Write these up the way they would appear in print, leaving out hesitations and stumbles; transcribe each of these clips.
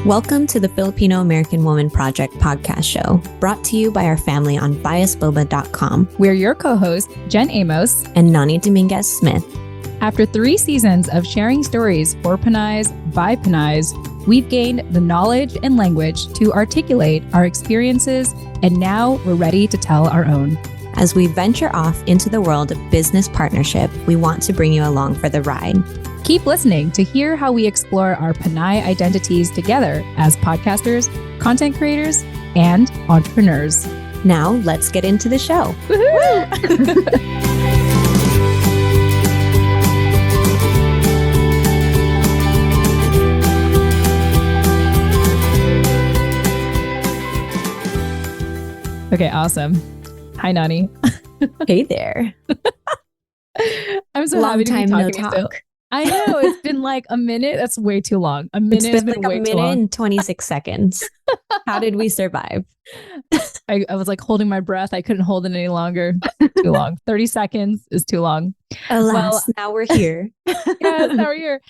Welcome to the Filipino American Woman Project podcast show, brought to you by our family on biasboba.com. We're your co-hosts, Jen Amos and Nani Dominguez-Smith. After 3 seasons of sharing stories for Pinays by Pinays, we've gained the knowledge and language to articulate our experiences, and now we're ready to tell our own. As we venture off into the world of business partnership, we want to bring you along for the ride. Keep listening to hear how we explore our Pinay identities together as podcasters, content creators, and entrepreneurs. Now, let's get into the show. Okay, awesome. Hi, Nani. Hey there. I'm so happy to be talking to you still. I know, it's been like a minute. That's way too long. A minute has been like way too long. A minute and 26 seconds. How did we survive? I was like holding my breath. I couldn't hold it any longer. Too long. 30 seconds is too long. Alas, now we're here. Yes, now we're here.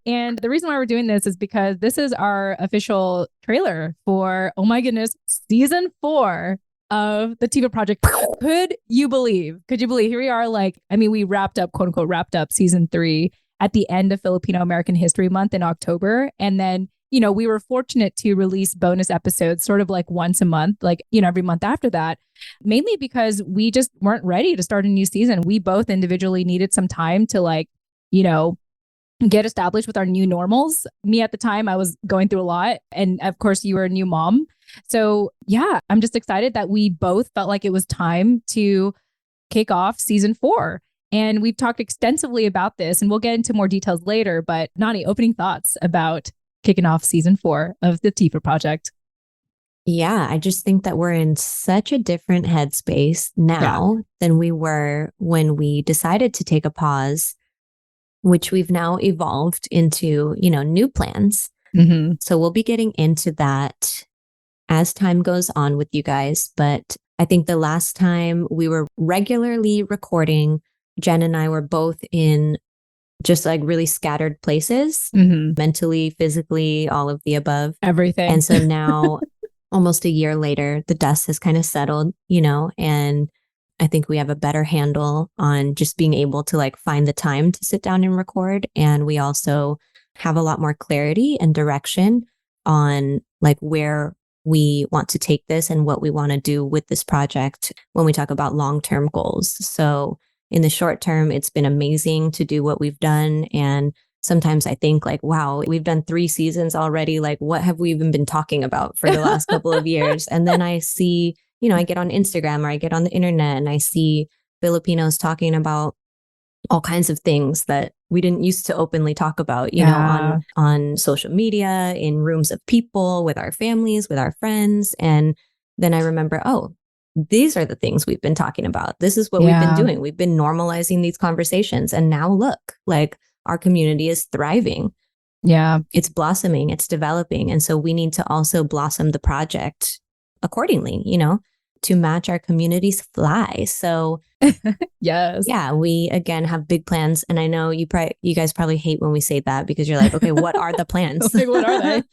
And the reason why we're doing this is because this is our official trailer for, oh my goodness, season 4 of the TFAW Project. Could you believe? Here we are, like, I mean, we wrapped up, quote unquote, wrapped up season 3 at the end of Filipino American History Month in October. And then, you know, we were fortunate to release bonus episodes sort of like once a month, like, you know, every month after that, mainly because we just weren't ready to start a new season. We both individually needed some time to, like, you know, get established with our new normals. Me at the time, I was going through a lot. And of course, you were a new mom. So yeah, I'm just excited that we both felt like it was time to kick off season 4. And we've talked extensively about this, and we'll get into more details later. But Nani, opening thoughts about kicking off season 4 of the TFAW Project? Yeah, I just think that we're in such a different headspace now than we were when we decided to take a pause, which we've now evolved into, you know, new plans. Mm-hmm. So we'll be getting into that as time goes on with you guys. But I think the last time we were regularly recording, Jen and I were both in just like really scattered places, mentally, physically, all of the above. Everything. And so now, almost a year later, the dust has kind of settled, you know, and I think we have a better handle on just being able to like find the time to sit down and record. And we also have a lot more clarity and direction on like where we want to take this and what we want to do with this project when we talk about long-term goals. So in the short term, it's been amazing to do what we've done. And sometimes I think like, wow, we've done 3 seasons already. Like, what have we even been talking about for the last couple of years? And then I see, you know, I get on Instagram or I get on the internet and I see Filipinos talking about all kinds of things that we didn't used to openly talk about, you know, on social media, in rooms of people, with our families, with our friends. And then I remember, oh, these are the things we've been talking about. This is what we've been doing. We've been normalizing these conversations. And now look, like our community is thriving. Yeah. It's blossoming. It's developing. And so we need to also blossom the project accordingly, you know, to match our community's fly. So yes. Yeah, we again have big plans. And I know you guys probably hate when we say that because you're like, okay, what are the plans? Like, what are they?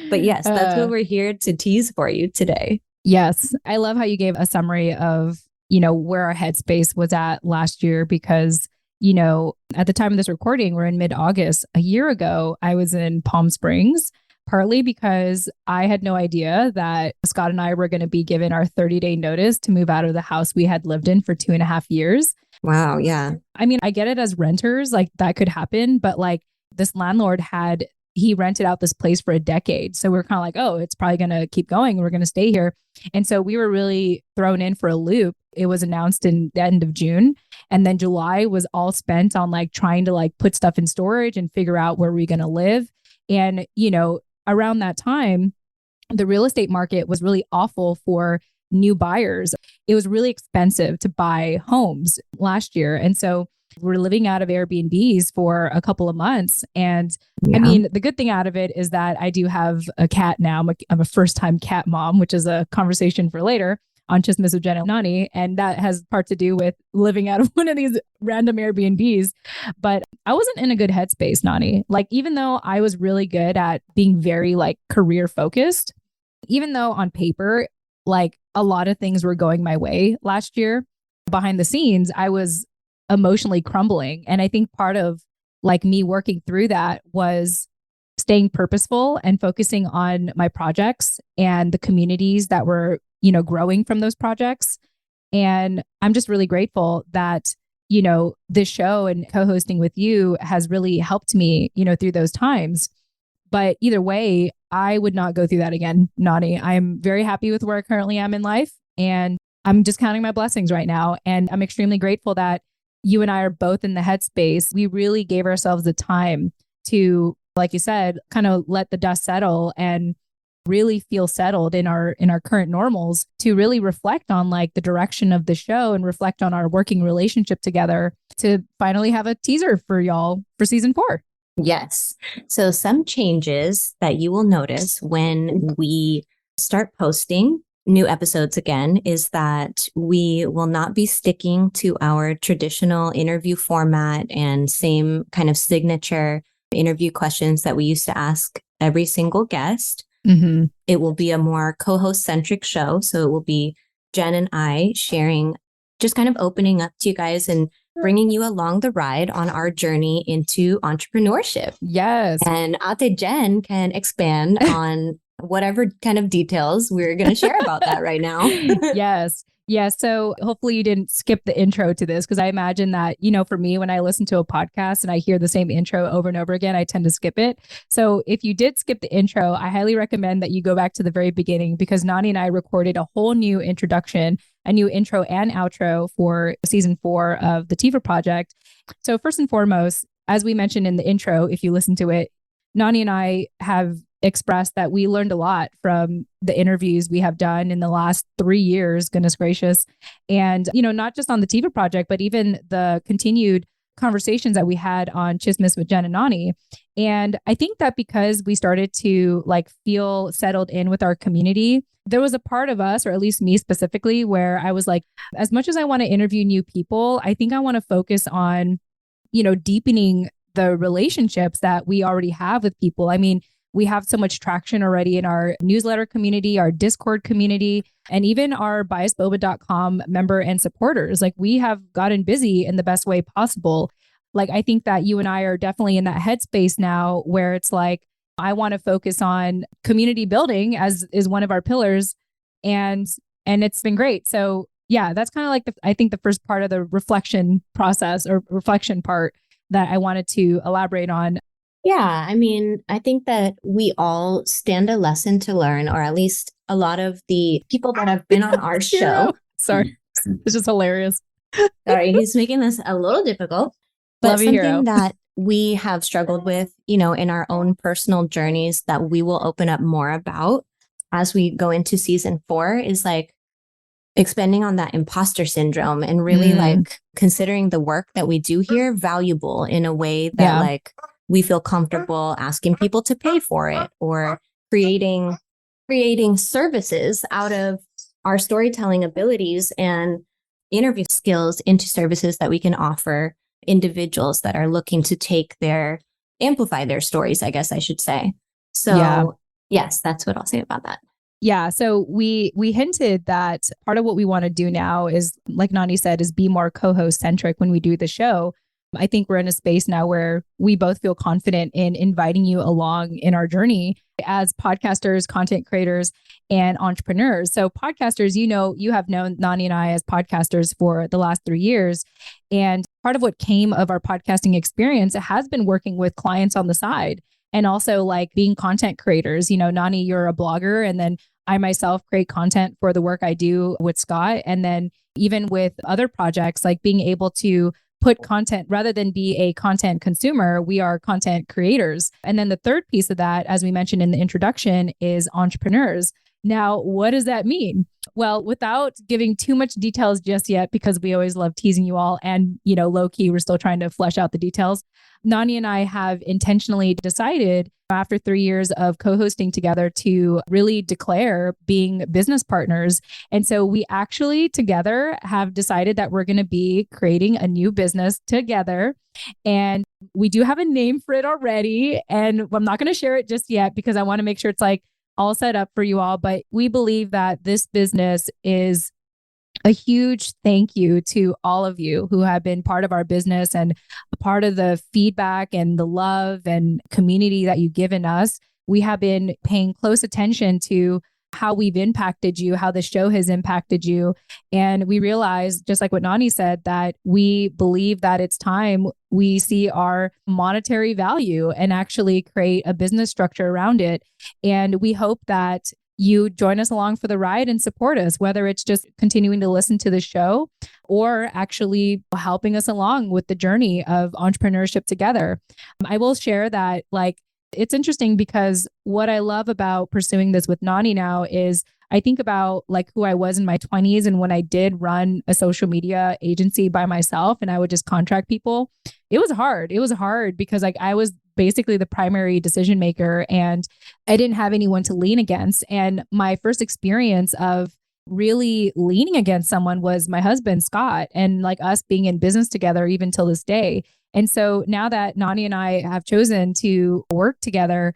But yes, that's what we're here to tease for you today. Yes. I love how you gave a summary of, you know, where our headspace was at last year, because, you know, at the time of this recording, we're in mid-August. A year ago, I was in Palm Springs, partly because I had no idea that Scott and I were going to be given our 30-day notice to move out of the house we had lived in for 2.5 years. Wow. Yeah. I mean, I get it as renters, like that could happen, but like this landlord he rented out this place for a decade. So we're kind of like, oh, it's probably going to keep going. We're going to stay here. And so we were really thrown in for a loop. It was announced in the end of June. And then July was all spent on like trying to like put stuff in storage and figure out where we're going to live. And, you know, around that time, the real estate market was really awful for new buyers. It was really expensive to buy homes last year. And so we're living out of Airbnbs for a couple of months. And I mean, the good thing out of it is that I do have a cat now. I'm a first-time cat mom, which is a conversation for later. on Chismes with Jen and Nani. And that has part to do with living out of one of these random Airbnbs. But I wasn't in a good headspace, Nani. Like, even though I was really good at being very like career focused, even though on paper, like a lot of things were going my way last year, behind the scenes, I was emotionally crumbling. And I think part of like me working through that was staying purposeful and focusing on my projects and the communities that were, you know, growing from those projects. And I'm just really grateful that, you know, this show and co-hosting with you has really helped me, you know, through those times. But either way, I would not go through that again, Nani. I'm very happy with where I currently am in life. And I'm just counting my blessings right now. And I'm extremely grateful that you and I are both in the headspace. We really gave ourselves the time to, like you said, kind of let the dust settle and really feel settled in our current normals, to really reflect on like the direction of the show and reflect on our working relationship together, to finally have a teaser for y'all for season 4. Yes. So some changes that you will notice when we start posting new episodes again is that we will not be sticking to our traditional interview format and same kind of signature interview questions that we used to ask every single guest. Mm-hmm. It will be a more co-host centric show. So it will be Jen and I sharing, just kind of opening up to you guys and bringing you along the ride on our journey into entrepreneurship. Yes. And Ate Jen can expand on whatever kind of details we're going to share about that right now. Yes. Yeah. So hopefully you didn't skip the intro to this, because I imagine that, you know, for me, when I listen to a podcast and I hear the same intro over and over again, I tend to skip it. So if you did skip the intro, I highly recommend that you go back to the very beginning, because Nani and I recorded a whole new introduction, a new intro and outro for season 4 of the TFAW Project. So first and foremost, as we mentioned in the intro, if you listen to it, Nani and I have expressed that we learned a lot from the interviews we have done in the last 3 years, goodness gracious. And, you know, not just on the TFAW Project, but even the continued conversations that we had on Chismes with Jen and Nani. And I think that because we started to like feel settled in with our community, there was a part of us, or at least me specifically, where I was like, as much as I want to interview new people, I think I want to focus on, you know, deepening the relationships that we already have with people. I mean, we have so much traction already in our newsletter community, our Discord community, and even our biasboba.com member and supporters. Like, we have gotten busy in the best way possible. Like, I think that you and I are definitely in that headspace now where it's like, I want to focus on community building as is one of our pillars. And it's been great. So yeah, that's kind of like I think the first part of the reflection process, or reflection part, that I wanted to elaborate on. Yeah, I mean, I think that we all stand a lesson to learn, or at least a lot of the people that have been on our show. Sorry, it's just hilarious. Sorry, he's making this a little difficult. But Love you, something hero. that we have struggled with, you know, in our own personal journeys that we will open up more about as we go into season 4 is like expanding on that imposter syndrome and really like considering the work that we do here valuable in a way that like we feel comfortable asking people to pay for it, or creating services out of our storytelling abilities and interview skills into services that we can offer individuals that are looking to amplify their stories, I guess I should say. So yes, that's what I'll say about that. Yeah. So we hinted that part of what we want to do now is, like Nani said, is be more co-host centric when we do the show. I think we're in a space now where we both feel confident in inviting you along in our journey as podcasters, content creators, and entrepreneurs. So podcasters, you know, you have known Nani and I as podcasters for the last 3 years. And part of what came of our podcasting experience, it has been working with clients on the side, and also like being content creators. You know, Nani, you're a blogger, and then I myself create content for the work I do with Scott. And then even with other projects, like being able to put content, rather than be a content consumer, we are content creators. And then the third piece of that, as we mentioned in the introduction, is entrepreneurs. Now, what does that mean? Well, without giving too much details just yet, because we always love teasing you all, and, you know, low key, we're still trying to flesh out the details. Nani and I have intentionally decided after 3 years of co-hosting together to really declare being business partners. And so we actually together have decided that we're going to be creating a new business together. And we do have a name for it already. And I'm not going to share it just yet because I want to make sure it's like all set up for you all. But we believe that this business is a huge thank you to all of you who have been part of our business and a part of the feedback and the love and community that you've given us. We have been paying close attention to how we've impacted you, how the show has impacted you. And we realize, just like what Nani said, that we believe that it's time we see our monetary value and actually create a business structure around it. And we hope that you join us along for the ride and support us, whether it's just continuing to listen to the show or actually helping us along with the journey of entrepreneurship together. I will share that it's interesting because what I love about pursuing this with Nani now is I think about who I was in my 20s and when I did run a social media agency by myself and I would just contract people. It was hard. It was hard because I was basically the primary decision maker and I didn't have anyone to lean against. And my first experience of really leaning against someone was my husband, Scott, and us being in business together even till this day. And so now that Nani and I have chosen to work together,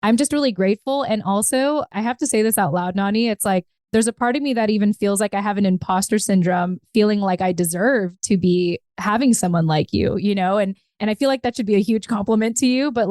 I'm just really grateful. And also, I have to say this out loud, Nani, it's there's a part of me that even feels like I have an imposter syndrome, feeling like I deserve to be having someone like you, and I feel like that should be a huge compliment to you. But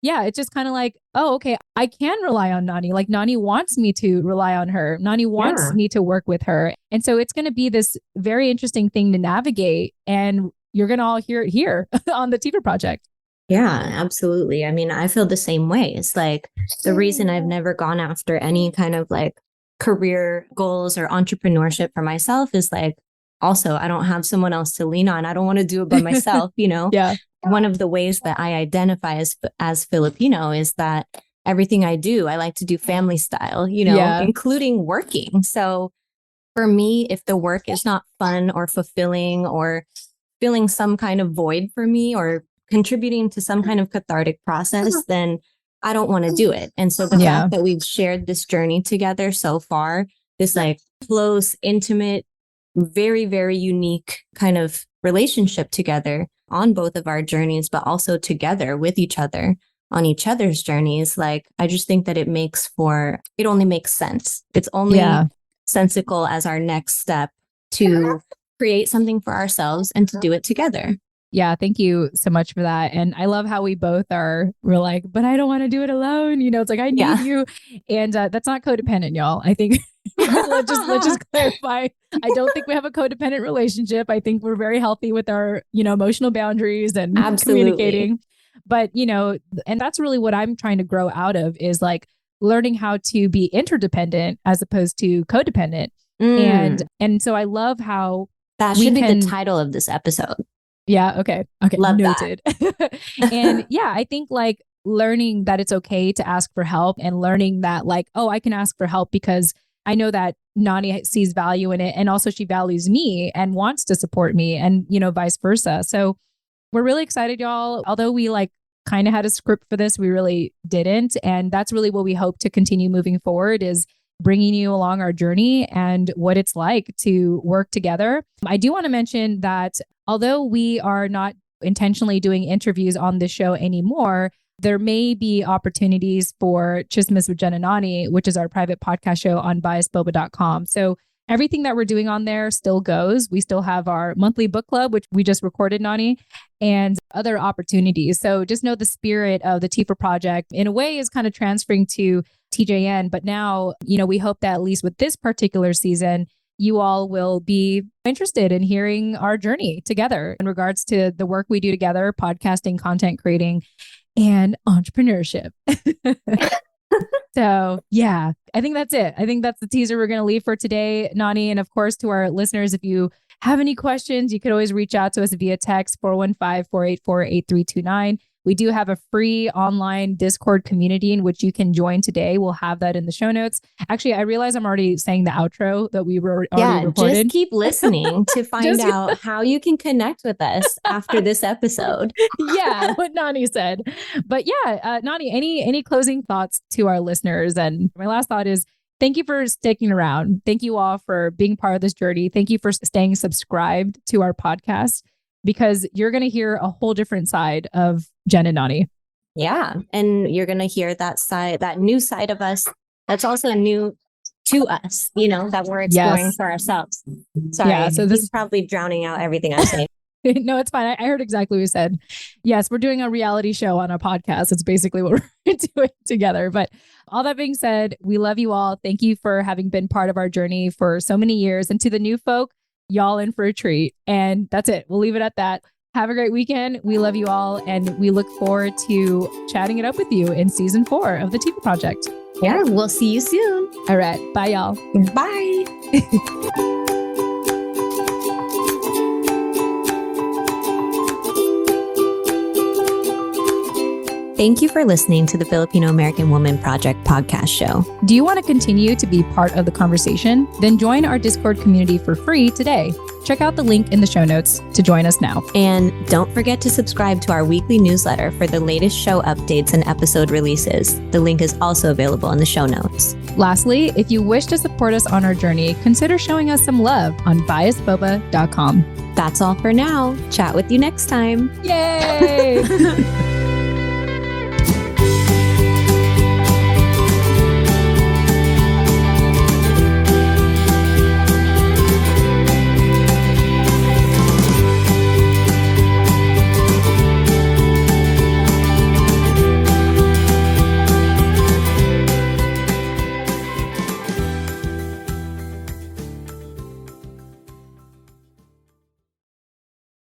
yeah, it's just kind of oh, okay, I can rely on Nani. Nani wants me to rely on her. Nani wants me to work with her. And so it's going to be this very interesting thing to navigate. And you're going to all hear it here on the TFAW Project. Yeah, absolutely. I mean, I feel the same way. It's the reason I've never gone after any kind of career goals or entrepreneurship for myself is also, I don't have someone else to lean on. I don't want to do it by myself, Yeah. One of the ways that I identify as Filipino is that everything I do, I like to do family style, including working. So for me, if the work is not fun or fulfilling or filling some kind of void for me or contributing to some kind of cathartic process, then I don't want to do it. And so the fact that we've shared this journey together so far, this close, intimate, very, very unique kind of relationship together on both of our journeys, but also together with each other on each other's journeys. I just think that it only makes sense. It's only sensical as our next step to create something for ourselves and to do it together. Yeah, thank you so much for that. And I love how we both we're but I don't want to do it alone. It's I need you. And that's not codependent, y'all. I think let's just clarify. I don't think we have a codependent relationship. I think we're very healthy with our, emotional boundaries and communicating. But, and that's really what I'm trying to grow out of is learning how to be interdependent as opposed to codependent. And so I love how that should be the title of this episode. Yeah. Okay. Love noted. And yeah, I think learning that it's okay to ask for help and learning that oh, I can ask for help because I know that Nani sees value in it. And also she values me and wants to support me and, vice versa. So we're really excited, y'all. Although we kind of had a script for this, we really didn't. And that's really what we hope to continue moving forward is bringing you along our journey and what it's like to work together. I do want to mention that although we are not intentionally doing interviews on this show anymore, there may be opportunities for Chismes with Jen and Nani, which is our private podcast show on biasboba.com. So everything that we're doing on there still goes. We still have our monthly book club, which we just recorded, Nani, and other opportunities. So just know the spirit of the TFAW Project in a way is kind of transferring to TJN. But now, we hope that at least with this particular season, you all will be interested in hearing our journey together in regards to the work we do together, podcasting, content creating, and entrepreneurship. So yeah, I think that's it. I think that's the teaser we're going to leave for today, Nani. And of course, to our listeners, if you have any questions, you could always reach out to us via text 415-484-8329. We do have a free online Discord community in which you can join today. We'll have that in the show notes. Actually, I realize I'm already saying the outro that we were already recorded. Just keep listening to find out how you can connect with us after this episode. Yeah, what Nani said. But yeah, Nani, any closing thoughts to our listeners? And my last thought is, thank you for sticking around. Thank you all for being part of this journey. Thank you for staying subscribed to our podcast, because you're going to hear a whole different side of Jen and Nani. Yeah. And you're going to hear that side, that new side of us. That's also new to us, that we're exploring for ourselves. Sorry. Yeah, so this is probably drowning out everything I'm saying. No, it's fine. I heard exactly what you said. Yes, we're doing a reality show on a podcast. It's basically what we're doing together. But all that being said, we love you all. Thank you for having been part of our journey for so many years. And to the new folk, y'all in for a treat. And that's it. We'll leave it at that. Have a great weekend. We love you all. And we look forward to chatting it up with you in season 4 of the TFAW Project. Yeah, we'll see you soon. All right. Bye, y'all. Bye. Thank you for listening to the Filipino American Women Project podcast show. Do you want to continue to be part of the conversation? Then join our Discord community for free today. Check out the link in the show notes to join us now. And don't forget to subscribe to our weekly newsletter for the latest show updates and episode releases. The link is also available in the show notes. Lastly, if you wish to support us on our journey, consider showing us some love on biasboba.com. That's all for now. Chat with you next time. Yay!